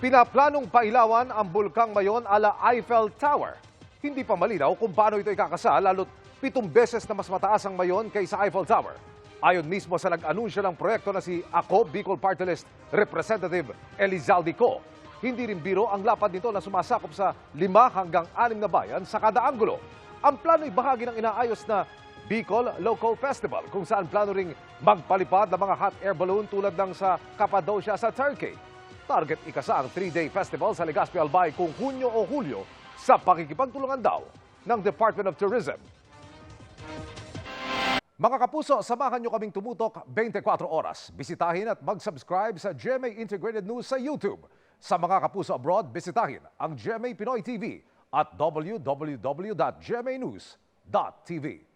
Pinaplanong pailawan ang Bulkang Mayon ala Eiffel Tower. Hindi pa malinaw kung paano ito ikakasal lalo't 7 beses na mas mataas ang Mayon kaysa Eiffel Tower. Ayon mismo sa nag-anunsyo ng proyekto na si Ako Bicol Party List Representative Elizalde Co. Hindi rin biro ang lapad nito na sumasakop sa 5 hanggang 6 na bayan sa kada anggulo. Ang plano ay bahagi ng inaayos na Bicol Loco Festival kung saan plano ring magpalipad ng mga hot air balloon tulad ng sa Cappadocia sa Turkey. Target ikasa ang 3-day festival sa Legazpi Albay kung Hunyo o Hulyo sa pakikipagtulungan daw ng Department of Tourism. Mga kapuso, samahan nyo kaming tumutok 24 oras. Bisitahin at mag-subscribe sa GMA Integrated News sa YouTube. Sa mga kapuso abroad, bisitahin ang GMA Pinoy TV at www.gmanews.tv.